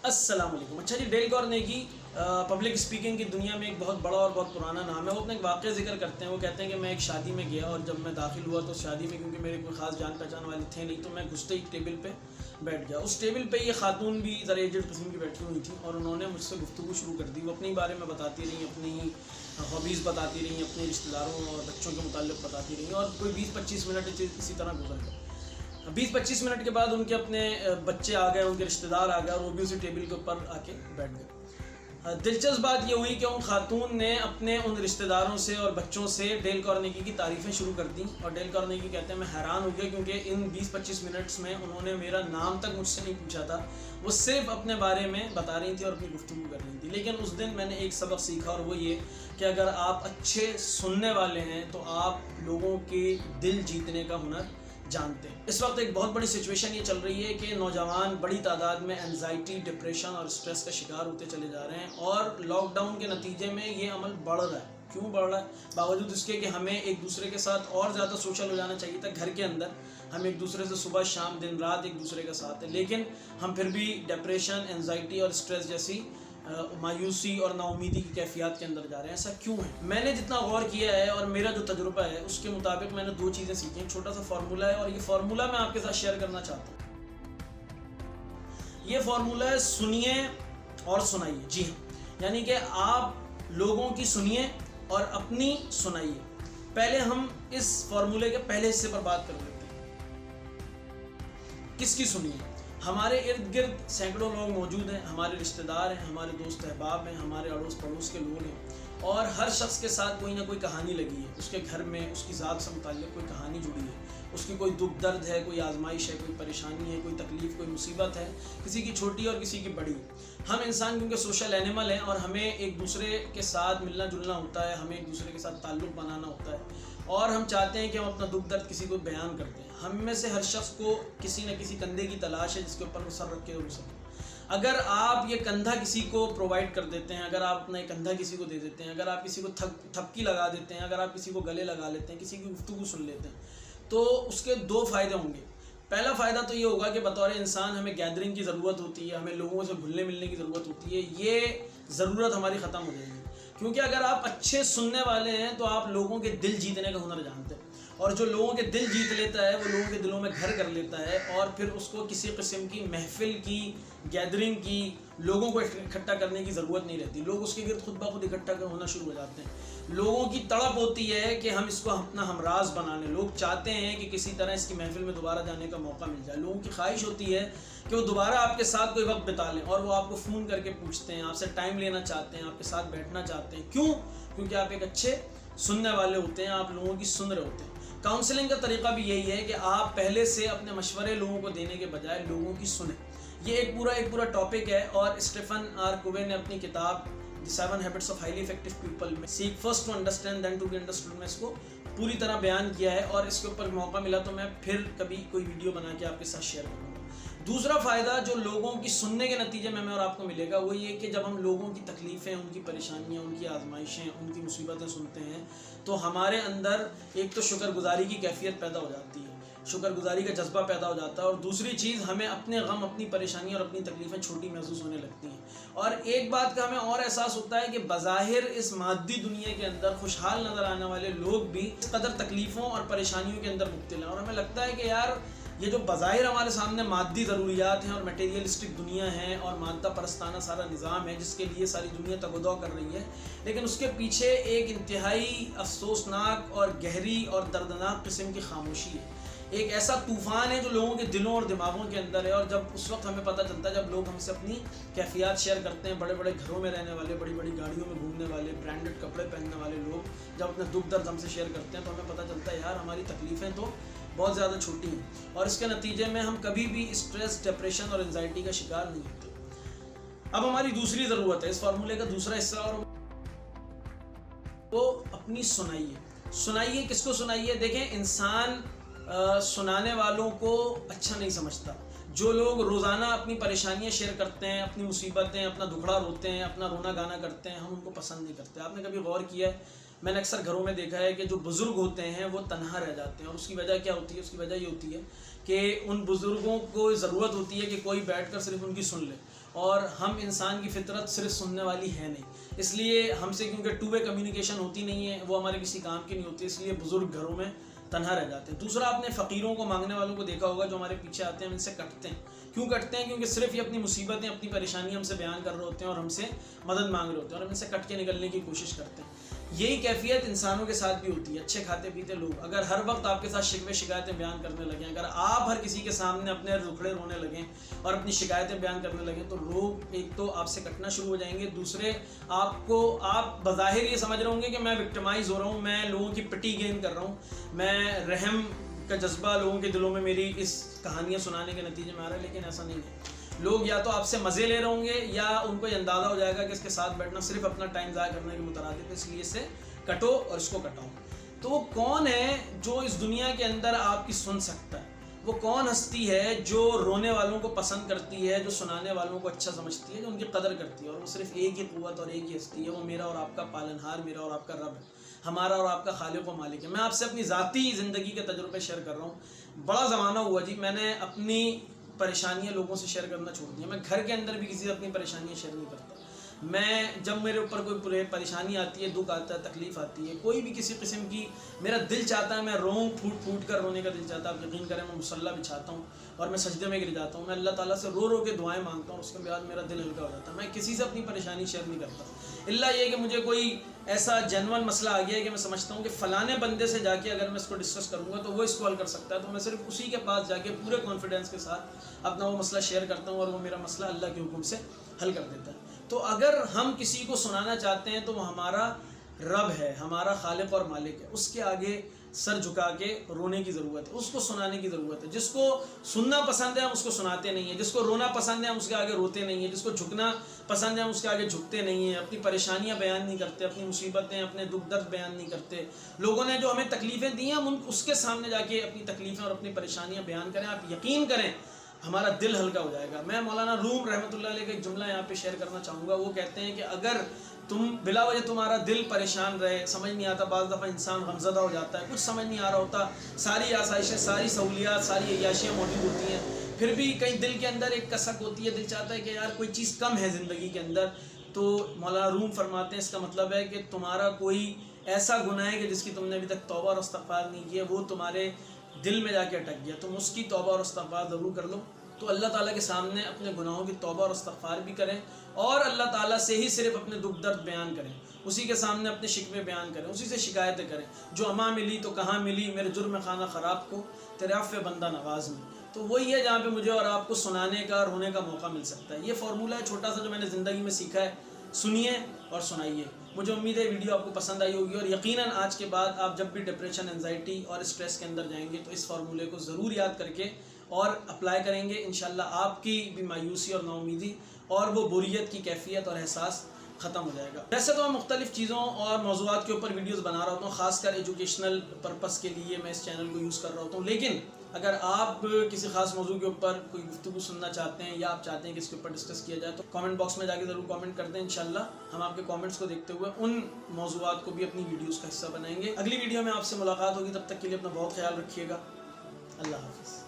السلام علیکم. اچھا جی، ڈیل کارنیگی پبلک اسپیکنگ کی دنیا میں ایک بہت بڑا اور بہت پرانا نام ہے. وہ اپنا ایک واقعہ ذکر کرتے ہیں. وہ کہتے ہیں کہ میں ایک شادی میں گیا اور جب میں داخل ہوا تو شادی میں کیونکہ میرے کوئی خاص جان پہچان والے تھے نہیں، تو میں گھستے ہی ٹیبل پہ بیٹھ گیا. اس ٹیبل پہ یہ خاتون بھی ذرا ایجڈ قسم کی بیٹھی ہوئی تھیں اور انہوں نے مجھ سے گفتگو شروع کر دی. وہ اپنے بارے میں بتاتی رہیں، اپنی ہابیز بتاتی رہیں، اپنے رشتہ داروں اور بچوں کے متعلق بتاتی رہیں، اور کوئی 20-25 منٹ اسی طرح گزر گئے. 20-25 منٹ کے بعد ان کے اپنے بچے آ گئے، ان کے رشتہ دار آ گئے اور وہ بھی اسی ٹیبل کے اوپر آ کے بیٹھ گئے. دلچسپ بات یہ ہوئی کہ ان خاتون نے اپنے ان رشتہ داروں سے اور بچوں سے ڈیل کارنیگی کی تعریفیں شروع کر دیں. اور ڈیل کارنیگی کہتے ہیں میں حیران ہو گیا کیونکہ ان 20-25 منٹس میں انہوں نے میرا نام تک مجھ سے نہیں پوچھا تھا. وہ صرف اپنے بارے میں بتا رہی تھی اور اپنی گفتگو کر رہی تھی. لیکن اس دن میں نے ایک سبق سیکھا، اور وہ یہ کہ اگر آپ اچھے سننے والے ہیں تو آپ لوگوں کے دل جیتنے کا ہنر جانتے ہیں. اس وقت ایک بہت بڑی سچویشن یہ چل رہی ہے کہ نوجوان بڑی تعداد میں انزائٹی، ڈپریشن اور اسٹریس کا شکار ہوتے چلے جا رہے ہیں، اور لاک ڈاؤن کے نتیجے میں یہ عمل بڑھ رہا ہے. کیوں بڑھ رہا ہے؟ باوجود اس کے کہ ہمیں ایک دوسرے کے ساتھ اور زیادہ سوشل ہو جانا چاہیے تھا. گھر کے اندر ہم ایک دوسرے سے صبح شام دن رات ایک دوسرے کے ساتھ ہیں، لیکن ہم پھر بھی ڈپریشن، انزائٹی اور اسٹریس جیسی مایوسی اور نا امیدی کی کیفیات کے اندر جا رہے ہیں. ایسا کیوں ہے؟ میں نے جتنا غور کیا ہے اور میرا جو تجربہ ہے اس کے مطابق میں نے 2 چیزیں سیکھی. ایک چھوٹا سا فارمولہ ہے اور یہ فارمولہ میں آپ کے ساتھ شیئر کرنا چاہتا ہوں. یہ فارمولہ ہے سنیے اور سنائیے. جی ہاں، یعنی کہ آپ لوگوں کی سنیے اور اپنی سنائیے. پہلے ہم اس فارمولے کے پہلے حصے پر بات کر لیتے ہیں. کس کی سنیے؟ ہمارے ارد گرد سینکڑوں لوگ موجود ہیں، ہمارے رشتہ دار ہیں، ہمارے دوست احباب ہیں، ہمارے اڑوس پڑوس کے لوگ ہیں، اور ہر شخص کے ساتھ کوئی نہ کوئی کہانی لگی ہے. اس کے گھر میں اس کی ذات سے متعلق کوئی کہانی جڑی ہے، اس کی کوئی دکھ درد ہے، کوئی آزمائش ہے، کوئی پریشانی ہے، کوئی تکلیف، کوئی مصیبت ہے، کسی کی چھوٹی اور کسی کی بڑی. ہم انسان کیونکہ سوشل اینیمل ہیں اور ہمیں ایک دوسرے کے ساتھ ملنا جلنا ہوتا ہے، ہمیں ایک دوسرے کے ساتھ تعلق بنانا ہوتا ہے، اور ہم چاہتے ہیں کہ ہم اپنا دکھ درد کسی کو بیان کرتے ہیں. ہم میں سے ہر شخص کو کسی نہ کسی کندھے کی تلاش ہے جس کے اوپر وہ سر رکھ کے رو سکے. اگر آپ یہ کندھا کسی کو پرووائڈ کر دیتے ہیں، اگر آپ اپنا یہ کندھا کسی کو دے دیتے ہیں، اگر آپ کسی کو تھپکی لگا دیتے ہیں، اگر آپ کسی کو گلے لگا لیتے ہیں، کسی کی گفتگو سن لیتے ہیں، تو اس کے 2 فائدے ہوں گے. پہلا فائدہ تو یہ ہوگا کہ بطور انسان ہمیں گیدرنگ کی ضرورت ہوتی ہے، ہمیں لوگوں سے گھلنے ملنے کی ضرورت ہوتی ہے. یہ ضرورت ہماری ختم ہو جائے گی، کیونکہ اگر آپ اچھے سننے والے ہیں تو آپ لوگوں کے دل جیتنے کا ہنر جانتے ہیں، اور جو لوگوں کے دل جیت لیتا ہے وہ لوگوں کے دلوں میں گھر کر لیتا ہے، اور پھر اس کو کسی قسم کی محفل کی، گیدرنگ کی، لوگوں کو اکٹھا کرنے کی ضرورت نہیں رہتی. لوگ اس کے گرد خود بخود اکٹھا ہونا شروع ہو جاتے ہیں. لوگوں کی تڑپ ہوتی ہے کہ ہم اس کو اپنا ہمراز بنا لیں. لوگ چاہتے ہیں کہ کسی طرح اس کی محفل میں دوبارہ جانے کا موقع مل جائے. لوگوں کی خواہش ہوتی ہے کہ وہ دوبارہ آپ کے ساتھ کوئی وقت بتا لیں، اور وہ آپ کو فون کر کے پوچھتے ہیں، آپ سے ٹائم لینا چاہتے ہیں، آپ کے ساتھ بیٹھنا چاہتے ہیں. کیوں؟ کیونکہ آپ ایک اچھے سننے والے ہوتے ہیں، آپ لوگوں کی سن رہے ہوتے ہیں. کاؤنسلنگ کا طریقہ بھی یہی ہے کہ آپ پہلے سے اپنے مشورے لوگوں کو دینے کے بجائے لوگوں کی سنیں. یہ ایک پورا ٹاپک ہے، اور اسٹیفن آر کووے نے اپنی کتاب دی 7 Habits of Highly Effective People میں Seek First to Understand Then to Be Understood میں اس کو پوری طرح بیان کیا ہے، اور اس کے اوپر موقع ملا تو میں پھر کبھی کوئی ویڈیو بنا کے آپ کے ساتھ شیئر کروں گا. دوسرا فائدہ جو لوگوں کی سننے کے نتیجے میں اور آپ کو ملے گا وہ یہ کہ جب ہم لوگوں کی تکلیفیں، ان کی پریشانیاں، ان کی آزمائشیں، ان کی مصیبتیں سنتے ہیں تو ہمارے اندر ایک تو شکر گزاری کی کیفیت پیدا ہو جاتی ہے، شکر گزاری کا جذبہ پیدا ہو جاتا ہے، اور دوسری چیز ہمیں اپنے غم، اپنی پریشانی اور اپنی تکلیفیں چھوٹی محسوس ہونے لگتی ہیں. اور ایک بات کا ہمیں اور احساس ہوتا ہے کہ بظاہر اس مادی دنیا کے اندر خوشحال نظر آنے والے لوگ بھی اس قدر تکلیفوں اور پریشانیوں کے اندر مبتلا ہیں، اور ہمیں لگتا ہے کہ یار یہ جو بظاہر ہمارے سامنے مادی ضروریات ہیں اور میٹیریلسٹک دنیا ہے اور مادہ پرستانہ سارا نظام ہے جس کے لیے ساری دنیا تگودو کر رہی ہے، لیکن اس کے پیچھے ایک انتہائی افسوسناک اور گہری اور دردناک قسم کی خاموشی ہے. ایک ایسا طوفان ہے جو لوگوں کے دلوں اور دماغوں کے اندر ہے، اور جب اس وقت ہمیں پتہ چلتا ہے جب لوگ ہم سے اپنی کیفیات شیئر کرتے ہیں، بڑے بڑے گھروں میں رہنے والے، بڑی بڑی گاڑیوں میں گھومنے والے، برانڈڈ کپڑے پہننے والے لوگ جب اپنے دکھ درد ہم سے شیئر کرتے ہیں تو ہمیں پتہ چلتا ہے یار ہماری تکلیفیں تو بہت زیادہ چھوٹی ہیں، اور اس کے نتیجے میں ہم کبھی بھی اسٹریس، ڈپریشن اور انزائٹی کا شکار نہیں ہوتے. اب ہماری دوسری ضرورت ہے، اس فارمولے کا دوسرا حصہ، اور وہ اپنی سنائیے. سنائیے کس کو سنائیے؟ دیکھیں، انسان سنانے والوں کو اچھا نہیں سمجھتا. جو لوگ روزانہ اپنی پریشانیاں شیئر کرتے ہیں، اپنی مصیبتیں، اپنا دکھڑا روتے ہیں، اپنا رونا گانا کرتے ہیں، ہم ان کو پسند نہیں کرتے. آپ نے کبھی غور کیا ہے؟ میں نے اکثر گھروں میں دیکھا ہے کہ جو بزرگ ہوتے ہیں وہ تنہا رہ جاتے ہیں، اور اس کی وجہ کیا ہوتی ہے؟ اس کی وجہ یہ ہوتی ہے کہ ان بزرگوں کو ضرورت ہوتی ہے کہ کوئی بیٹھ کر صرف ان کی سن لے. اور ہم انسان کی فطرت صرف سننے والی ہے نہیں، اس لیے ہم سے کیونکہ ٹو وے کمیونیکیشن ہوتی نہیں ہے، وہ ہمارے کسی کام کی نہیں ہوتی، اس لیے بزرگ گھروں میں تنہا رہ جاتے ہیں۔ دوسرا، آپ نے فقیروں کو، مانگنے والوں کو دیکھا ہوگا جو ہمارے پیچھے آتے ہیں، ہم ان سے کٹتے ہیں۔ کیوں کٹتے ہیں؟ کیونکہ صرف یہ اپنی مصیبتیں، اپنی پریشانیاں ہم سے بیان کر رہے ہوتے ہیں اور ہم سے مدد مانگ رہے ہوتے ہیں، اور ہم ان سے کٹ کے نکلنے کی کوشش کرتے ہیں۔ یہی کیفیت انسانوں کے ساتھ بھی ہوتی ہے۔ اچھے کھاتے پیتے لوگ اگر ہر وقت آپ کے ساتھ شکوے شکایتیں بیان کرنے لگیں، اگر آپ ہر کسی کے سامنے اپنے رکھڑے رونے لگیں اور اپنی شکایتیں بیان کرنے لگیں، تو لوگ ایک تو آپ سے کٹنا شروع ہو جائیں گے، دوسرے آپ بظاہر یہ سمجھ رہے ہوں گے کہ میں وکٹمائز ہو رہا ہوں، میں لوگوں کی پٹی گین کر رہا ہوں، میں رحم کا جذبہ لوگوں کے دلوں میں میری اس کہانیاں سنانے کے نتیجے میں آ رہا ہے، لیکن ایسا نہیں ہے۔ لوگ یا تو آپ سے مزے لے رہے ہوں گے یا ان کو یہ اندازہ ہو جائے گا کہ اس کے ساتھ بیٹھنا صرف اپنا ٹائم ضائع کرنے کے مترادف ہے، اس لیے اسے کٹو اور اس کو کٹاؤ۔ تو وہ کون ہے جو اس دنیا کے اندر آپ کی سن سکتا ہے؟ وہ کون ہستی ہے جو رونے والوں کو پسند کرتی ہے، جو سنانے والوں کو اچھا سمجھتی ہے، جو ان کی قدر کرتی ہے؟ اور وہ صرف ایک ہی قوت اور ایک ہی ہستی ہے، وہ میرا اور آپ کا پالنہار، میرا اور آپ کا رب ہے، ہمارا اور آپ کا خالق و مالک ہے۔ میں آپ سے اپنی ذاتی زندگی کے تجربے شیئر کر رہا ہوں۔ بڑا زمانہ ہوا جی، میں نے اپنی پریشانیاں لوگوں سے شیئر کرنا چھوڑ دیا۔ میں گھر کے اندر بھی کسی سے اپنی پریشانیاں شیئر نہیں کرتا۔ میں جب میرے اوپر کوئی پریشانی آتی ہے، دکھ آتا ہے، تکلیف آتی ہے، کوئی بھی کسی قسم کی، میرا دل چاہتا ہے، میں روؤں، پھوٹ پھوٹ کر رونے کا دل چاہتا ہے۔ آپ یقین کریں، میں مصلی بچھاتا ہوں اور میں سجدے میں گر جاتا ہوں، میں اللہ تعالیٰ سے رو رو کے دعائیں مانگتا ہوں، اس کے بعد میرا دل ہلکا ہو جاتا ہے۔ میں کسی سے اپنی پریشانی شیئر نہیں کرتا، اللہ یہ کہ مجھے کوئی ایسا جینون مسئلہ آ گیا ہے کہ میں سمجھتا ہوں کہ فلانے بندے سے جا کے اگر میں اس کو ڈسکس کروں گا تو وہ اس کو حل کر سکتا ہے، تو میں صرف اسی کے پاس جا کے پورے کانفیڈنس کے ساتھ اپنا وہ مسئلہ شیئر کرتا ہوں اور وہ میرا مسئلہ اللہ کے حکم سے حل کر دیتا ہے۔ تو اگر ہم کسی کو سنانا چاہتے ہیں تو وہ ہمارا رب ہے، ہمارا خالق اور مالک ہے، اس کے آگے سر جھکا کے رونے کی ضرورت ہے، اس کو سنانے کی ضرورت ہے۔ جس کو سننا پسند ہے ہم اس کو سناتے نہیں ہیں، جس کو رونا پسند ہے ہم اس کے آگے روتے نہیں ہیں، جس کو جھکنا پسند ہے ہم اس کے آگے جھکتے نہیں ہیں، اپنی پریشانیاں بیان نہیں کرتے، اپنی مصیبتیں، اپنے دکھ درد بیان نہیں کرتے۔ لوگوں نے جو ہمیں تکلیفیں دی ہیں ہم اس کے سامنے جا کے اپنی تکلیفیں اور اپنی پریشانیاں بیان کریں، آپ یقین کریں ہمارا دل ہلکا ہو جائے گا۔ میں مولانا روم رحمۃ اللہ علیہ کا ایک جملہ یہاں پہ شیئر کرنا چاہوں گا۔ وہ کہتے ہیں کہ اگر تم بلا وجہ تمہارا دل پریشان رہے، سمجھ نہیں آتا، بعض دفعہ انسان غمزدہ ہو جاتا ہے، کچھ سمجھ نہیں آ رہا ہوتا، ساری آسائشیں، ساری سہولیات، ساری عیاشیاں موجود ہوتی ہیں، پھر بھی کہیں دل کے اندر ایک کسک ہوتی ہے، دل چاہتا ہے کہ یار کوئی چیز کم ہے زندگی کے اندر، تو مولانا روم فرماتے ہیں اس کا مطلب ہے کہ تمہارا کوئی ایسا گناہ ہے کہ جس کی تم نے ابھی تک توبہ اور استغفار نہیں کی ہے، وہ تمہارے دل میں جا کے اٹک گیا، تم اس کی توبہ اور استغفار ضرور کر لو۔ تو اللہ تعالیٰ کے سامنے اپنے گناہوں کی توبہ اور استغفار بھی کریں اور اللہ تعالیٰ سے ہی صرف اپنے دکھ درد بیان کریں، اسی کے سامنے اپنے شکوے بیان کریں، اسی سے شکایتیں کریں۔ جو اماں ملی تو کہاں ملی، میرے جرم خانہ خراب کو تیرے عفو بندہ نواز میں۔ تو وہی ہے جہاں پہ مجھے اور آپ کو سنانے کا، رونے کا موقع مل سکتا ہے۔ یہ فارمولہ ہے چھوٹا سا جو میں نے زندگی میں سیکھا ہے، سنیے اور سنائیے۔ مجھے امید ہے ویڈیو آپ کو پسند آئی ہوگی، اور یقیناً آج کے بعد آپ جب بھی ڈپریشن، انزائٹی اور اسٹریس کے اندر جائیں گے تو اس فارمولے کو ضرور یاد کر کے اور اپلائی کریں گے، انشاءاللہ آپ کی بھی مایوسی اور نا امیدی اور وہ بوریت کی کیفیت اور احساس ختم ہو جائے گا۔ ویسے تو میں مختلف چیزوں اور موضوعات کے اوپر ویڈیوز بنا رہا ہوتا ہوں، خاص کر ایجوکیشنل پرپس کے لیے میں اس چینل کو یوز کر رہا ہوتا ہوں، لیکن اگر آپ کسی خاص موضوع کے اوپر کوئی گفتگو سننا چاہتے ہیں یا آپ چاہتے ہیں کہ اس کے اوپر ڈسکس کیا جائے تو کامنٹ باکس میں جا کے ضرور کامنٹ کر دیں، انشاءاللہ ہم آپ کے کامنٹس کو دیکھتے ہوئے ان موضوعات کو بھی اپنی ویڈیوز کا حصہ بنائیں گے۔ اگلی ویڈیو میں آپ سے ملاقات ہوگی، تب تک کے لیے اپنا بہت خیال رکھیے گا۔ اللہ حافظ۔